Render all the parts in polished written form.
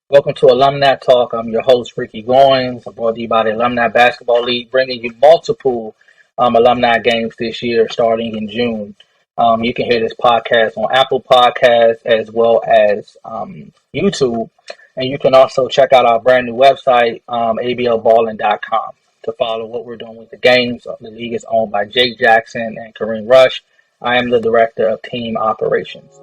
Welcome to Alumni Talk. I'm your host, Ricky Goins. I'm brought to you by the Alumni Basketball League, bringing you multiple alumni games this year, starting in June. You can hear this podcast on Apple Podcasts as well as YouTube. And you can also check out our brand new website, ablballing.com, to follow what we're doing with the games. The league is owned by Jake Jackson and Kareem Rush. I am the Director of Team Operations.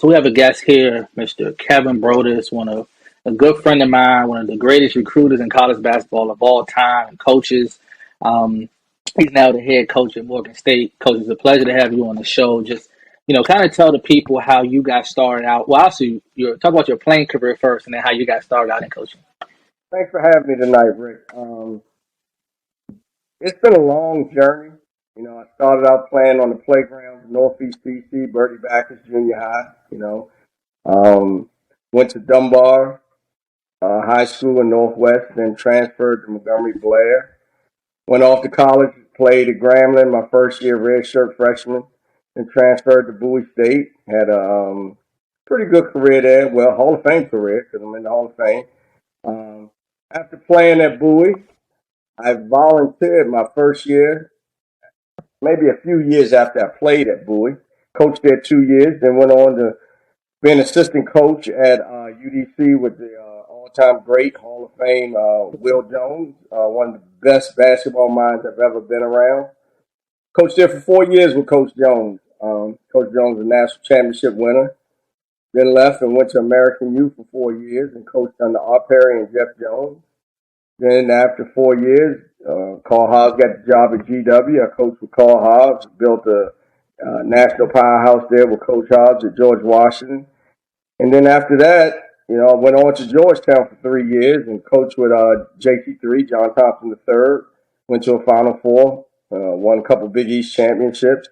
So we have a guest here, Mr. Kevin Broadus, a good friend of mine, one of the greatest recruiters in college basketball of all time, and coaches. Um, he's now the head coach at Morgan State. Coach, it's a pleasure to have you on the show. Just kind of tell the people how you got started out. Well, also, you talk about your playing career first, and then how you got started out in coaching. Thanks for having me tonight, Rick. It's been a long journey. I started out playing on the playground at Northeast DC, Bertie Backus Junior High. Um, went to Dunbar High School in Northwest, then transferred to Montgomery Blair. Went off to college, played at Grambling my first year, redshirt freshman, then transferred to Bowie State. Had a pretty good career there. Well, Hall of Fame career because I'm in the Hall of Fame. Um, after playing at Bowie, I volunteered my first year, maybe a few years after I played at Bowie. Coached there 2 years, then went on to be an assistant coach at UDC with the all-time great Hall of Fame Will Jones, one of the best basketball minds I've ever been around. Coached there for 4 years with Coach Jones. Coach Jones, a national championship winner. Then left and went to American Youth for 4 years and coached under Art Perry and Jeff Jones. Then after 4 years, Carl Hobbs got the job at GW. I coached with Carl Hobbs, built a national powerhouse there with Coach Hobbs at George Washington. And then after that, I went on to Georgetown for 3 years and coached with JT3, John Thompson III. Went to a Final Four, won a couple Big East championships.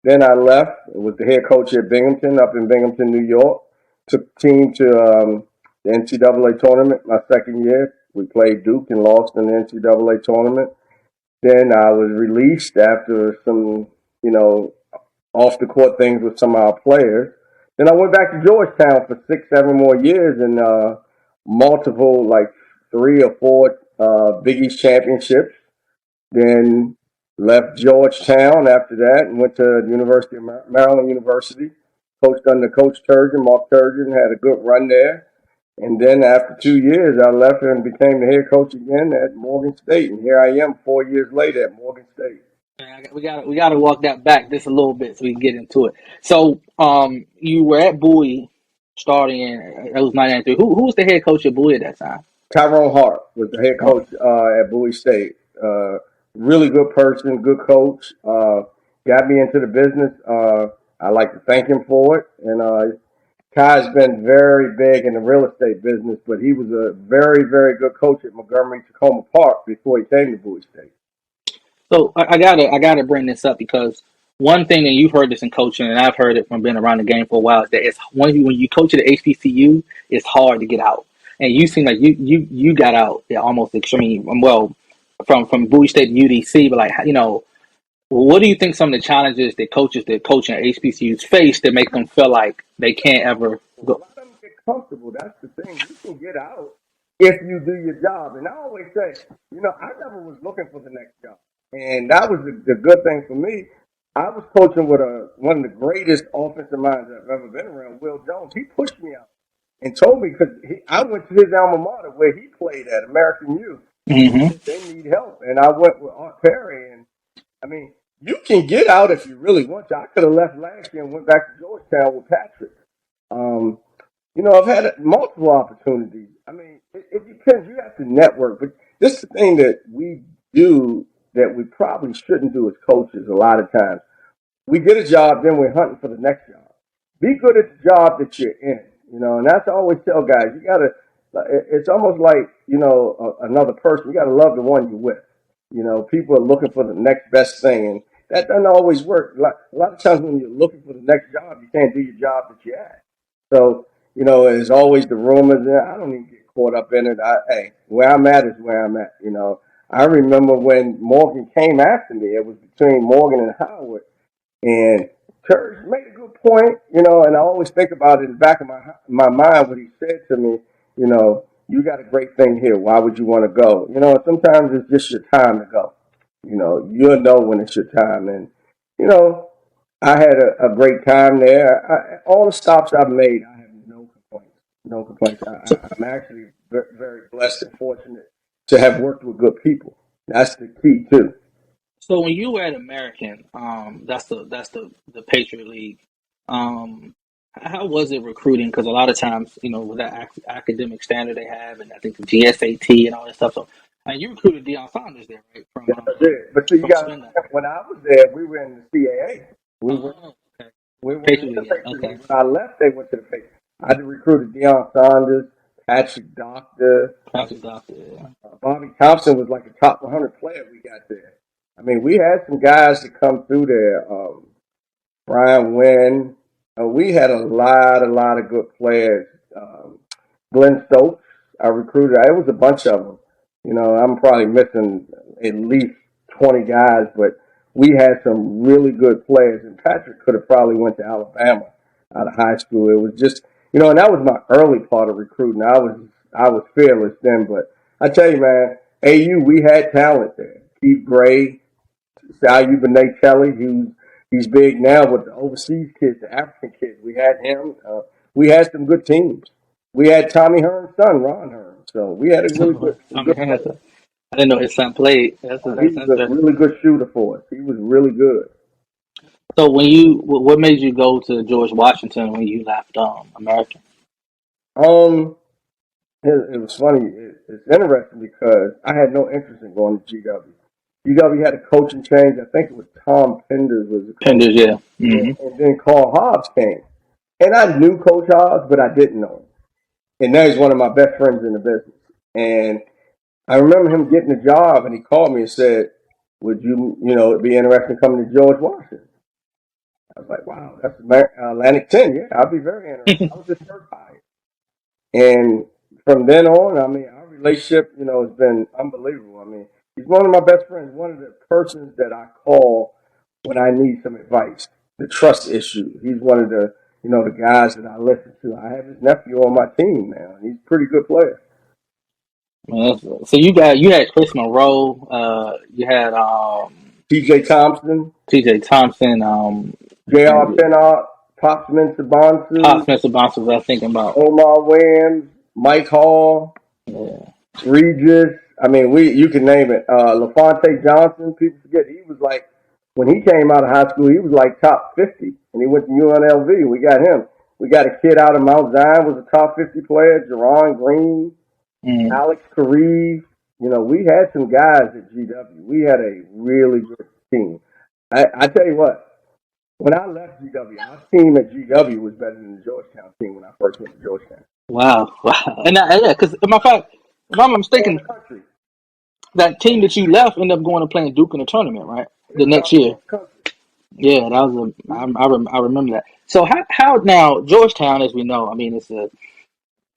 Then I left, was the head coach at Binghamton, up in Binghamton, New York. Took the team to the NCAA tournament my second year. We played Duke and lost in the NCAA tournament. Then I was released after some, off the court things with some of our players. Then I went back to Georgetown for 6, 7 more years and multiple, like 3 or 4 Big East championships. Then left Georgetown after that and went to the University of Maryland University. Coached under Coach Turgeon, Mark Turgeon, had a good run there. And then after 2 years, I left and became the head coach again at Morgan State. And here I am 4 years later at Morgan State. We got to walk that back just a little bit so we can get into it. So, you were at Bowie starting in it was 1993. Who was the head coach at Bowie at that time? Tyrone Hart was the head coach at Bowie State. Really good person, good coach. Got me into the business. I like to thank him for it. And Kai's been very big in the real estate business, but he was a very, very good coach at Montgomery Tacoma Park before he came to Bowie State. So I gotta bring this up because one thing, and you've heard this in coaching, and I've heard it from being around the game for a while, is that it's when you coach at the HBCU, it's hard to get out. And you seem like you got out at almost extreme. Well, from Bowie State to UDC, but what do you think some of the challenges that coaches that coach at HBCUs face that make them feel like they can't ever A go? lot of them get comfortable. That's the thing. You can get out if you do your job. And I always say, I never was looking for the next job. And that was the good thing for me. I was coaching with one of the greatest offensive minds I've ever been around, Will Jones. He pushed me out and told me because I went to his alma mater where he played at American Youth. He Hmm. said they need help, and I went with Art Perry. And I mean, you can get out if you really want to. I could have left last year and went back to Georgetown with Patrick. Um, I've had multiple opportunities. I mean, it depends. You have to network, but this is the thing that we do that we probably shouldn't do as coaches a lot of times. We get a job, then we're hunting for the next job. Be good at the job that you're in, and that's I always tell guys. You gotta. It's almost like another person. You gotta love the one you're with. People are looking for the next best thing, and that doesn't always work. A lot of times when you're looking for the next job, you can't do your job that you're at. So there's always the rumors. And I don't even get caught up in it. Hey, where I'm at is where I'm at. I remember when Morgan came after me. It was between Morgan and Howard, and Church made a good point, and I always think about it in the back of my mind what he said to me. You got a great thing here. Why would you want to go? Sometimes it's just your time to go. You'll know when it's your time, and you know, I had a great time there. All the stops I've made, I have no complaints. No complaints. So, I'm actually very blessed and fortunate to have worked with good people. That's the key too. so when you were at American, that's the Patriot League. Um, how was it recruiting? Because a lot of times, with that academic standard they have, and I think the GSAT and all that stuff. So, and you recruited Deion Sanders there, right? From Yes, I did. But see, you from got to Swindon. understand, when I was there, we were in the CAA. We were Oh, okay. we weren't in Patriot the League. Patriot Okay. League. When I left, they went to the Patriot. I did recruited Deion Sanders, Patrick Doctor, Patrick Doctor. Yeah. Bobby Thompson was like a top 100 player we got there. I mean, we had some guys that come through there. Brian Wynn. We had a lot of good players. Glenn Stokes, I recruited. It was a bunch of them. I'm probably missing at least 20 guys, but we had some really good players. And Patrick could have probably went to Alabama out of high school. It was just, and that was my early part of recruiting. I was fearless then, but I tell you, man, AU, we had talent there. Keith Gray, Sal Benet Kelly, he's big now with the overseas kids, the African kids. We had him. We had some good teams. We had Tommy Hearn's son, Ron Hearn. So we had a really Tommy good Hearns. player. I didn't know his son played. He That's was a interesting. really good shooter for us. He was really good. So what made you go to George Washington when you left American? Um, it was funny. It's interesting because I had no interest in going to GW. GW had a coaching change. I think it was Tom Penders was the coach, Penders, yeah. Hmm. and then Carl Hobbs came. And I knew Coach Hobbs, but I didn't know him. And now he's one of my best friends in the business. And I remember him getting a job, and he called me and said, "Would you, be interested in coming to George Washington?" I was like, "Wow, that's Atlantic 10. Yeah, I'll be very interested." I was his first hire. And from then on, I mean, our relationship, has been unbelievable. I mean, he's one of my best friends, one of the persons that I call when I need some advice. The trust issue. He's one of the guys that I listen to. I have his nephew on my team now. He's a pretty good player. So you had Chris Monroe, you had TJ Thompson, T.J. Thompson, J.R. Pinnock, Popsman Pop Sabansu, Spencer Bouncers. I was thinking about. Omar Williams, Mike Hall, Yeah. Regis. I mean, you can name it. LaFonte Johnson. People forget he was like when he came out of high school, he was like top 50, and he went to UNLV. We got him. We got a kid out of Mount Zion was a top 50 player. Jerron Green, Mm. Alex Kareev. We had some guys at GW. We had a really good team. I tell you what. When I left GW, our team at GW was better than the Georgetown team when I first went to Georgetown. Wow, wow, yeah, because my fact, if I'm not All in mistaken, the country. that team that you left ended up going to play in Duke in the tournament, right? Yeah, The next top 10 year. in the country. Yeah, that was I remember that. So how now Georgetown, as we know, I mean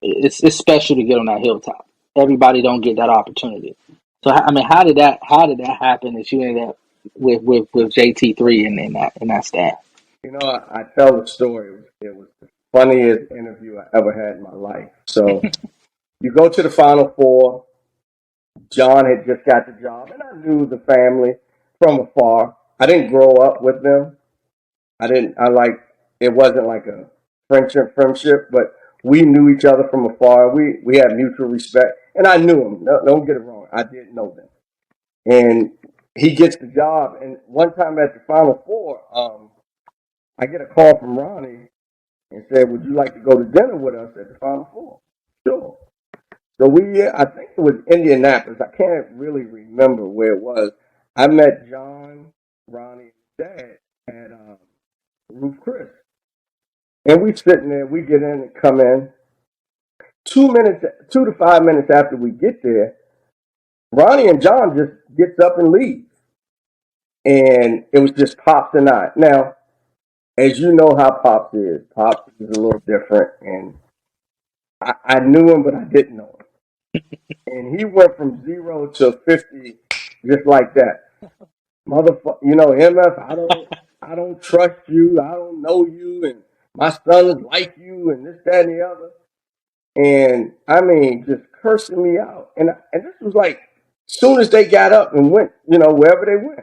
it's special to get on that hilltop. Everybody don't get that opportunity. So I mean, how did that happen that you ended up with JT3 in that staff? I tell the story. It was the funniest interview I ever had in my life. So you go to the Final Four. John had just got the job, and I knew the family from afar. I didn't grow up with them. I didn't. I like. It wasn't like a friendship, but we knew each other from afar. We had mutual respect, and I knew him. No, don't get it wrong. I did know them, and he gets the job. And one time at the Final Four, I get a call from Ronnie and said, "Would you like to go to dinner with us at the Final Four?" Sure. So I think it was Indianapolis. I can't really remember where it was. I met John, Ronnie, and Dad at Roof Chris. And we sitting there, we get in and come in. 2 minutes, 2 to 5 minutes after we get there, Ronnie and John just gets up and leaves. And it was just Pops and I. Now, as you know how Pops is a little different. And I knew him, but I didn't know him. And he went from 0 to 50 just like that. Motherfucker, MF, I don't. I don't trust you. I don't know you. And my son is like you and this, that, and the other. And I mean, just cursing me out. And this was like, soon as they got up and went, wherever they went.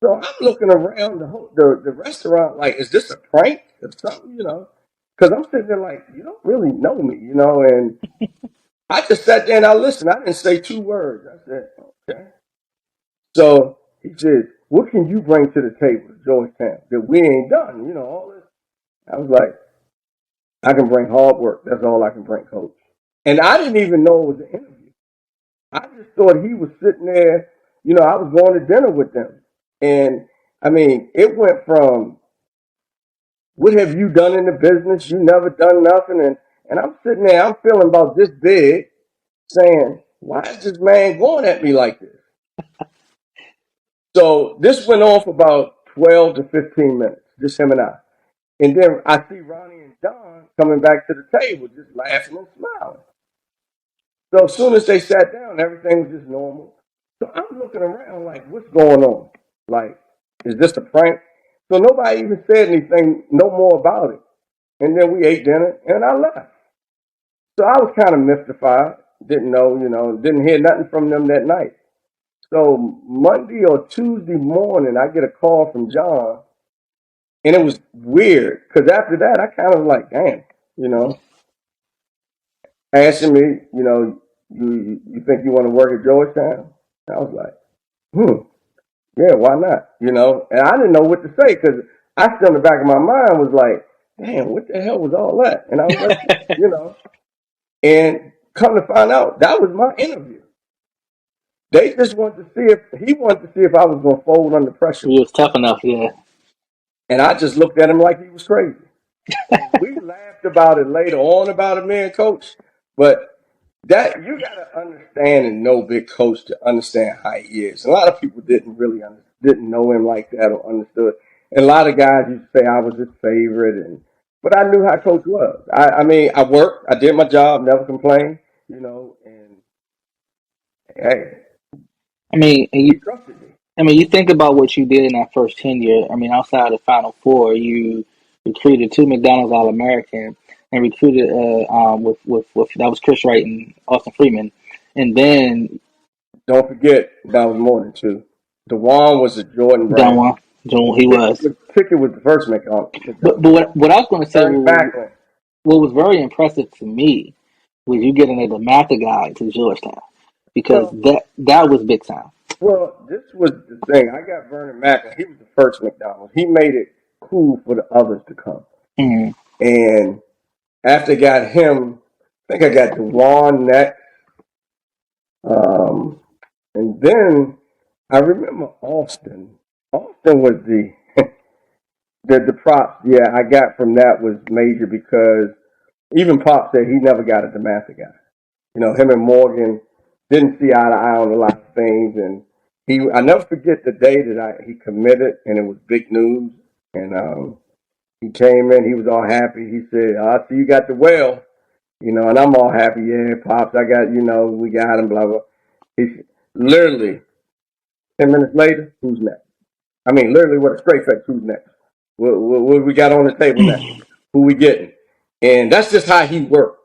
So I'm looking around the restaurant like, is this a prank or something, Because I'm sitting there like, you don't really know me, and I just sat there and I listened. I didn't say two words. I said, okay. So he said, what can you bring to the table, Georgetown, that we ain't done, all this? I was like, I can bring hard work. That's all I can bring, coach. And I didn't even know it was an interview. I just thought he was sitting there, I was going to dinner with them. And I mean, it went from, what have you done in the business? You never done nothing. And I'm sitting there, I'm feeling about this big, saying, why is this man going at me like this? So this went on for about 12 to 15 minutes, just him and I. And then I see Ronnie and Don coming back to the table, just laughing and smiling. So as soon as they sat down, everything was just normal. So I'm looking around like, what's going on? Like, is this a prank? So nobody even said anything no more about it. And then we ate dinner and I left. So I was kind of mystified, didn't know, didn't hear nothing from them that night. So Monday or Tuesday morning, I get a call from John, and it was weird because after that, I kind of like, damn, asking me, you think you want to work at Georgetown? I was like, yeah, why not? And I didn't know what to say because I still in the back of my mind was like, damn, what the hell was all that? And I was like, and come to find out, that was my interview. They just wanted to see if I was going to fold under pressure. He was tough enough, yeah. And I just looked at him like he was crazy. We laughed about it later on about it, man, coach. But that you got to understand and know Big Coach to understand how he is. A lot of people didn't know him like that or understood. And a lot of guys used to say I was his favorite, but I knew how Coach was. I mean, I worked, I did my job, never complained, and hey, I mean, he trusted me. you think about what you did in that first tenure. I mean, outside the Final Four, you recruited two McDonald's All American and recruited with that was Chris Wright and Austin Freeman, and then Don't forget that was more than two. DeJuan was a Jordan done brand. one. He was. Pickett was the first McDonald. But what I was going to say, Ernie Macklin. what was very impressive to me was you getting a DeMatha guy to Georgetown because Well, that was big time. well, this was the thing. I got Vernon Macklin. He was the first McDonald's. He made it cool for the others to come. Mm-hmm. And after I got him, I think I got DeJuan next. And then I remember Austin. Austin was the props. Yeah, I got from that was major because even Pop said he never got a DeMatha guy. Him and Morgan didn't see eye to eye on a lot of things, and I never forget the day that he committed, and it was big news. And he came in, he was all happy. He said, "I see you got the well," and I'm all happy. Yeah, Pops, I got, we got him. Blah blah. He literally 10 minutes later, who's next? I mean, literally with a straight face, who's next? What we got on the table next? Who we getting? And that's just how he worked.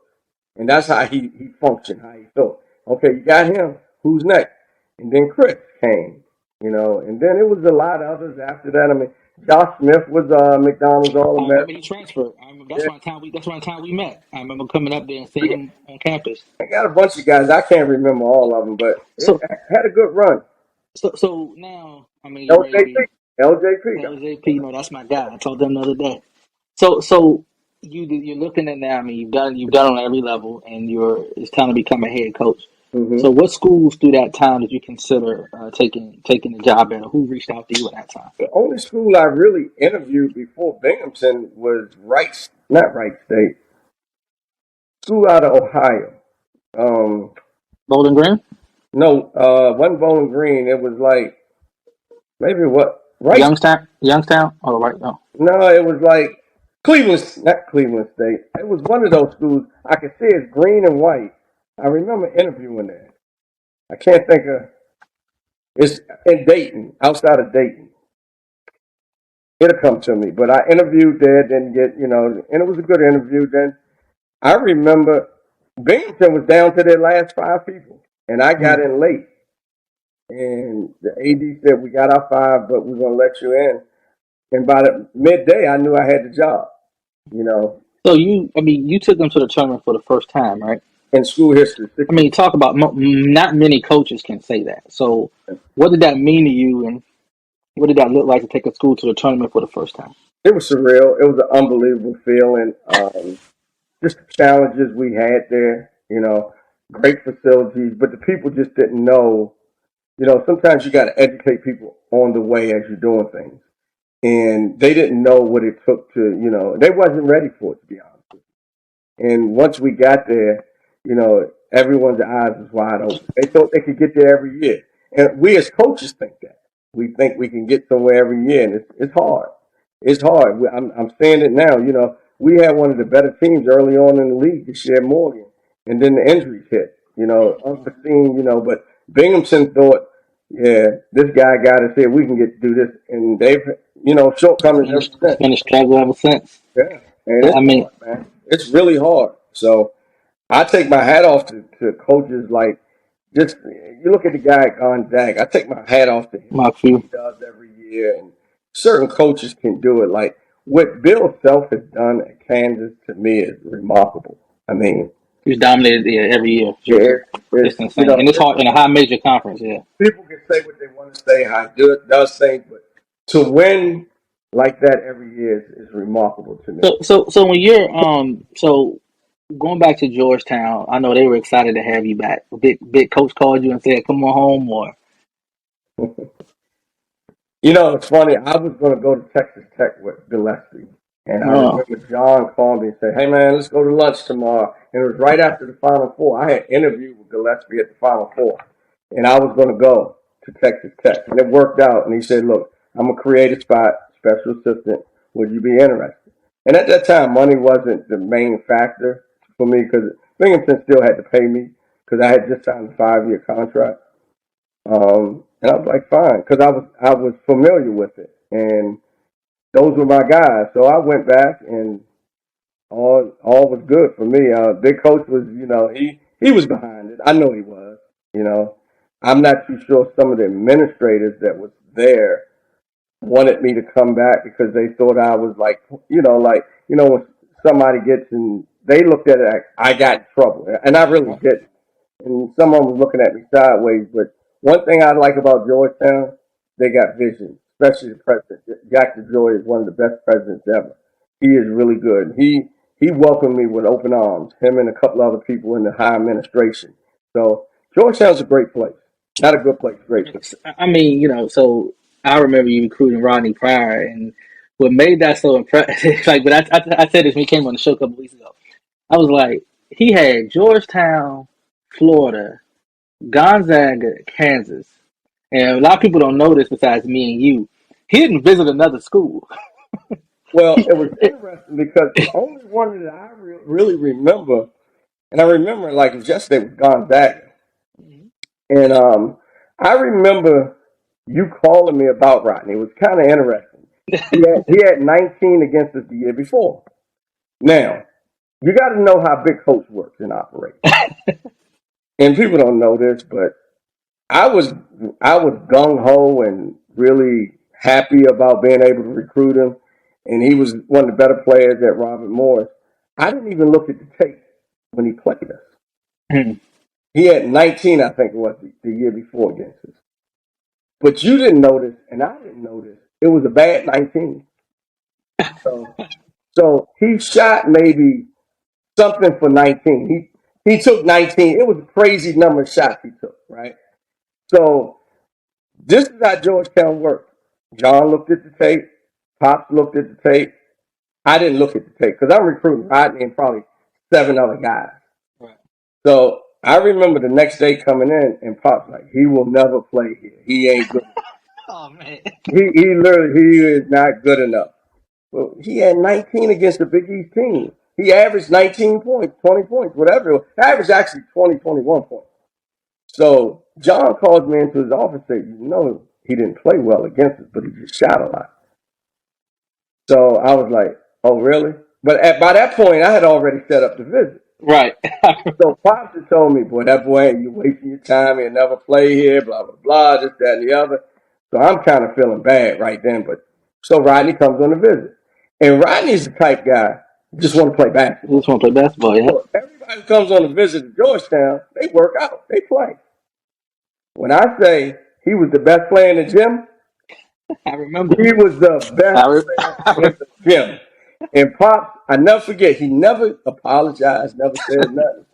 And that's how he functioned, how he felt. Okay, you got him. Who's next? And then Chris came, and then it was a lot of others after that. I mean, Josh Smith was McDonald's All I remember American. he transferred. That's Yeah, one time we met. I remember coming up there and seeing him on campus. I got a bunch of guys. I can't remember all of them, but it So had a good run. so now I mean you're ready to LJP, be LJP got LJP. You know that's my guy. I told them the other day. So you're looking at now. I mean you've done on every level, and it's time to become a head coach. Mm-hmm. So what schools through that time did you consider taking the job at, or who reached out to you at that time? The only school I really interviewed before Binghamton was not Wright State, school out of Ohio. Um, Bowling Green, no, wasn't Bowling Green. It was like maybe what Wright. Youngstown. Oh right, no. No, it was like Cleveland, not Cleveland State. It was one of those schools. I could see it's green and white. I remember interviewing there. I can't think of. It's in Dayton, outside of Dayton. It'll come to me. But I interviewed there, didn't get, and it was a good interview. Then I remember Binghamton was down to their last 5 people, and I got in late. And the AD said, "We got our 5, but we're going to let you in." And by the midday, I knew I had the job, you know, So you took them to the tournament for the first time, right? in school history. I mean, talk about not many coaches can say that. So, what did that mean to you, and what did that look like to take a school to the tournament for the first time? It was surreal. It was an unbelievable feeling. Just the challenges we had there, great facilities, but the people just didn't know. Sometimes you got to educate people on the way as you're doing things. And they didn't know what it took to, they wasn't ready for it, to be honest with you. And once we got there, everyone's eyes was wide open. They thought they could get there every year. And we as coaches think that. We think we can get somewhere every year, and it's hard. It's hard. I'm saying it now. We had one of the better teams early on in the league this year, Morgan, and then the injuries hit. Unforeseen. But Binghamton thought, yeah, this guy got us here. We can do this, and they've, shortcomings ever It's since. been a struggle ever since. Yeah, and But it's I mean, hard, man. It's really hard. So I take my hat off to coaches like just you look at the guy at Gonzaga. I take my hat off to him. my What few, he does every year, and certain coaches can do it. Like what Bill Self has done at Kansas to me is remarkable. I mean, he's dominated every year. yeah, It's insane, and it's hard in a high major conference. Yeah. people can say what they want to say, how good does things, but to win like that every year is remarkable to me. So when you're so going back to Georgetown, I know they were excited to have you back. Big coach called you and said, "Come on home," or It's funny. I was going to go to Texas Tech with Gillespie. And I oh, remember John called me and said, "Hey, man, let's go to lunch tomorrow." And it was right after the Final Four. I had interviewed with Gillespie at the Final Four. And I was going to go to Texas Tech. And it worked out. And he said, "Look, I'm going to create a spot, special assistant. Would you be interested?" And at that time, money wasn't the main factor for me because Binghamton still had to pay me because I had just signed a 5-year contract. And I was like, fine, because I was familiar with it, and those were my guys. So I went back, and all was good for me. Big coach was, he was behind it. I know he was. You know, I'm not too sure some of the administrators that was there wanted me to come back because they thought I was when somebody gets and they looked at it like I got in trouble, and I really didn't. And someone was looking at me sideways. But one thing I like about Georgetown, they got vision, especially the president. Jack DeJoy is one of the best presidents ever. He is really good. He welcomed me with open arms. Him and a couple other people in the high administration. So Georgetown's a great place. Not a good place, great place. I mean, so I remember you recruiting Rodney Pryor, and what made that so impressive, like, but I said this when he came on the show a couple weeks ago. I was like, he had Georgetown, Florida, Gonzaga, Kansas, and a lot of people don't know this besides me and you. He didn't visit another school. Well, it was interesting because the only one that I really remember, and I remember like it was yesterday, was Gonzaga. And I remember you calling me about Rodney. It was kind of interesting. He had 19 against us the year before. Now, you got to know how big coach works and operates. And people don't know this, but I was I was gung ho and really happy about being able to recruit him. And he was one of the better players at Robert Morris. I didn't even look at the tape when he played us. He had 19, I think it was the year before against us. But you didn't notice, and I didn't notice. It was a bad 19. So he shot maybe something for 19. He took 19. It was a crazy number of shots he took, right? So this is how Georgetown worked. John looked at the tape. Pops looked at the tape. I didn't look at the tape because I'm recruiting Rodney and probably 7 other guys. Right. So I remember the next day coming in and Pops like, he will never play here. He ain't good. Oh man. He is not good enough. Well, he had 19 against the Big East team. He averaged 19 points, 20 points, whatever. Averaged actually 20, 21 points. So John calls me into his office and said, he didn't play well against us, but he just shot a lot. So I was like, oh, really? But by that point, I had already set up the visit. Right. So Pops had told me, boy, that boy, you wasting your time. He'll never play here, blah, blah, blah, this, that, and the other. So I'm kind of feeling bad right then. But so Rodney comes on a visit. And Rodney's the type guy who just want to play You basketball. just want to play basketball, yeah. So everybody who comes on a visit to Georgetown, they work out, they play. When I say he was the best player in the gym, I remember. he was the best I, player re- in the gym. And Pops, I never forget, he never apologized, never said nothing.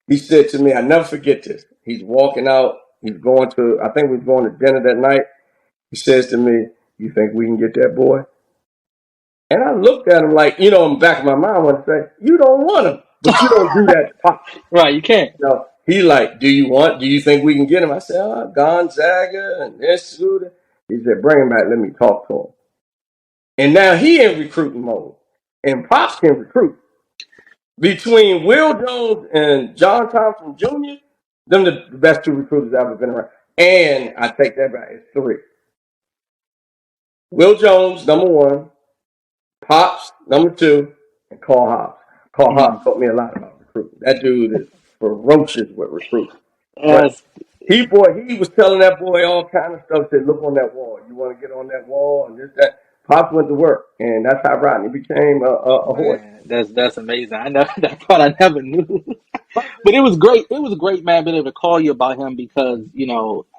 He said to me, I never forget this. He's walking out. He's going to, I think we was going to dinner that night. He says to me, you think we can get that boy? And I looked at him like, in the back of my mind, I want to say, you don't want him, but you don't do that to Pop. right, you can't. He like, do you think we can get him? I said, Gonzaga and this, Suda. He said, bring him back. Let me talk to him. And now he in recruiting mode. And Pops can recruit. Between Will Jones and John Thompson Jr., them the best two recruiters I've ever been around. And I take that back. It's three. Will Jones, number one. Pops, number two. And Carl Hobbs. Carl Hobbs taught me a lot about recruiting. That dude is ferocious with recruiting. But he was telling that boy all kind of stuff. Said, look on that wall. You want to get on that wall and this, that. Pops went to work. And that's how Rodney became a horse. That's amazing. I know that part I never knew. But it was great. It was great, man, being able to call you about him because,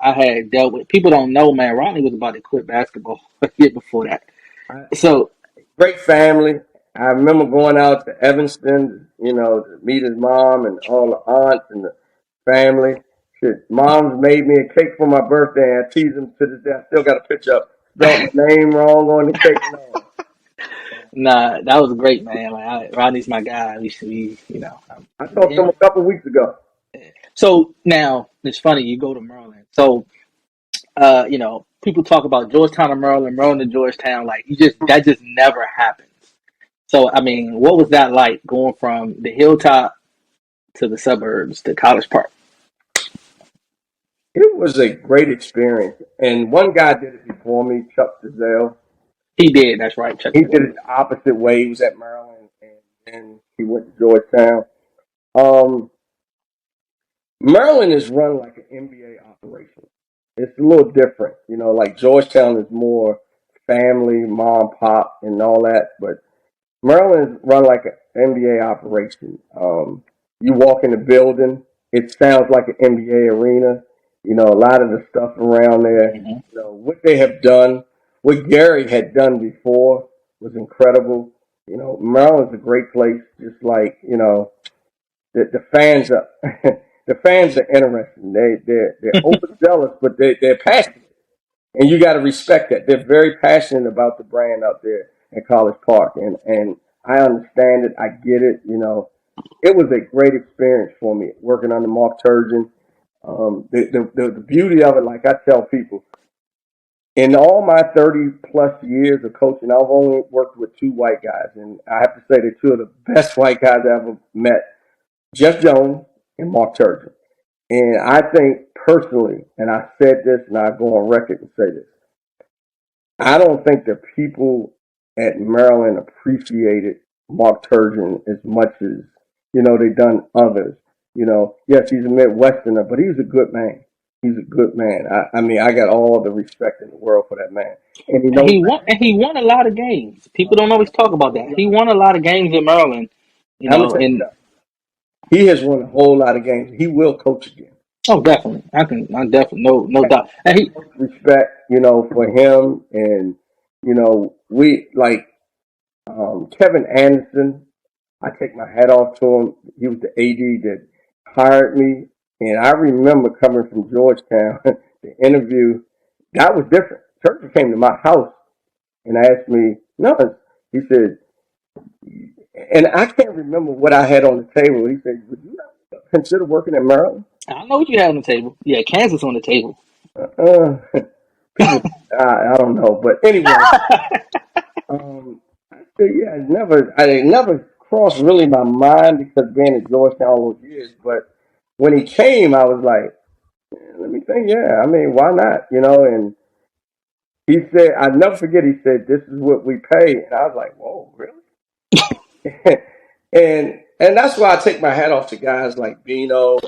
I had dealt with people don't know, man, Ronnie was about to quit basketball a year before that. So Great family. I remember going out to Evanston, to meet his mom and all the aunts and the family. Shit, mom's made me a cake for my birthday, and I tease him to this day. I still got a picture up. Spelled my name wrong on the cake. No. nah, that was great, man. Like Rodney's my guy. I talked to him a couple weeks ago. So now it's funny, you go to Maryland. So people talk about Georgetown to Maryland, Maryland to Georgetown, like that just never happens. So I mean, what was that like going from the hilltop to the suburbs to College Park? It was a great experience. And one guy did it before me, Chuck Dizelle. He did, that's right, Chuck. He did it the opposite way. He was at Maryland, and then he went to Georgetown. Um, Maryland is run like an NBA operation. It's a little different, like Georgetown is more family, mom, pop, and all that. But Maryland is run like an NBA operation. You walk in the building, it sounds like an NBA arena. A lot of the stuff around there, what they have done, what Gary had done before was incredible. Maryland's a great place, just like, the fans are the fans are interesting. They're overzealous, but they're passionate, and you got to respect that. They're very passionate about the brand out there in College Park, and I understand it. I get it. It was a great experience for me working under Mark Turgeon. The beauty of it, like I tell people, in all my 30 plus years of coaching, I've only worked with two white guys, and I have to say they're two of the best white guys I ever met. Jeff Jones and Mark Turgeon. And I think personally, and I said this and I go on record and say this, I don't think the people at Maryland appreciated Mark Turgeon as much as, they done others. Yes, he's a Midwesterner, but he's a good man. He's a good man. I mean, I got all the respect in the world for that man. And he knows He won a lot of games. People don't always talk about that. He won a lot of games in Maryland, I'm gonna tell you and something. He has won a whole lot of games. He will coach again. oh, definitely, I definitely no doubt. And he Respect, for him, and we like Kevin Anderson. I take my hat off to him. He was the AD that hired me, and I remember coming from Georgetown. The interview that was different. Turkey came to my house and asked me, no, he said, and I can't remember what I had on the table. He said, would you not consider working at Maryland? I know what you had on the table. Yeah, Kansas on the table. People, I don't know, but anyway, I said, yeah, I never crossed really my mind because being at Georgetown all those years. But when he came, I was like, let me think, yeah, I mean, why not? And he said, I never forget. He said, "This is what we pay," and I was like, "Whoa, really?" and that's why I take my hat off to guys like Bino.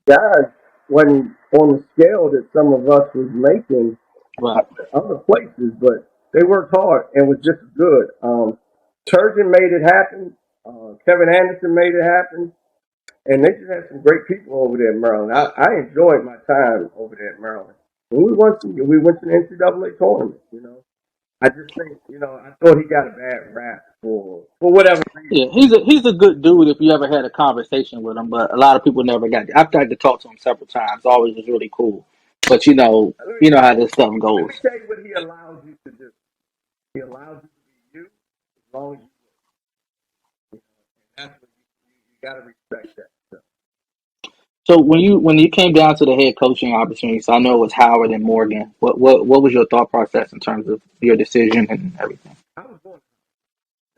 Guys wasn't on the scale that some of us was making Right. other places, but they worked hard and was just as good. Turgeon made it happen. Kevin Anderson made it happen. And they just had some great people over there in Maryland. I enjoyed my time over there in Maryland. And we went to the NCAA tournament, you know. I just think, you know, I thought he got a bad rap for whatever reason. Yeah, he's a good dude if you ever had a conversation with him, but a lot of people never got. I've tried to talk to him several times. Always was really cool, but you know how this stuff Let goes. me tell you what he allows you to do. He allows you to be you as long as you and that's what you got to respect that. So, So when you came down to the head coaching opportunities, I know it was Howard and Morgan. What was your thought process in terms of your decision and everything? I was going.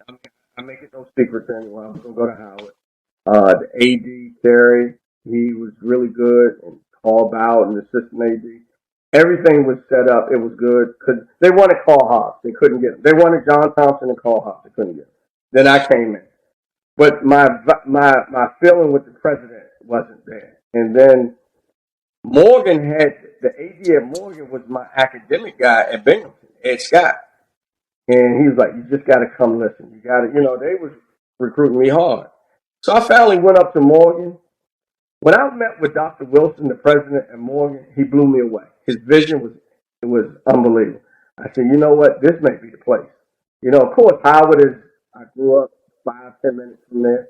I mean, I make it no secret to anyone. I was going to go to Howard. The AD Terry, he was really good, and Paul Bow and the assistant AD. Everything was set up. It was good. They wanted Carl Hobbs. They couldn't get him. They wanted John Thompson and Carl Hobbs. They couldn't get him. Then I came in. But my feeling with the president wasn't there. And then Morgan had the AD at Morgan was my academic guy at Binghamton, Ed Scott. And he was like, "You just got to come listen. You got to, you know, they was recruiting me hard." So I finally went up to Morgan. When I met with Dr. Wilson, the president at Morgan, he blew me away. His vision was unbelievable. I said, "You know what? This may be the place." You know, of course, Howard is. I grew up 5-10 minutes from there,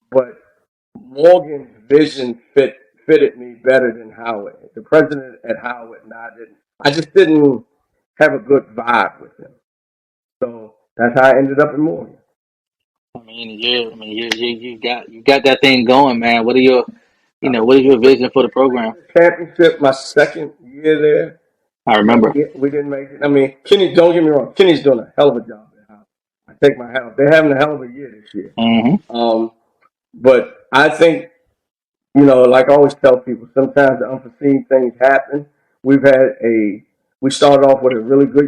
but Morgan's vision fitted me better than Howard. The president at Howard and I didn't. I just didn't have a good vibe with him. So that's how I ended up in Morgan. You got that thing going, man. What is your vision for the program? Championship my second year there. I remember. We didn't make it. I mean, Kenny, don't get me wrong. Kenny's doing a hell of a job at Howard. I take my hat off. They're having a hell of a year this year. But I think, you know, like I always tell people, sometimes the unforeseen things happen. We started off with a really good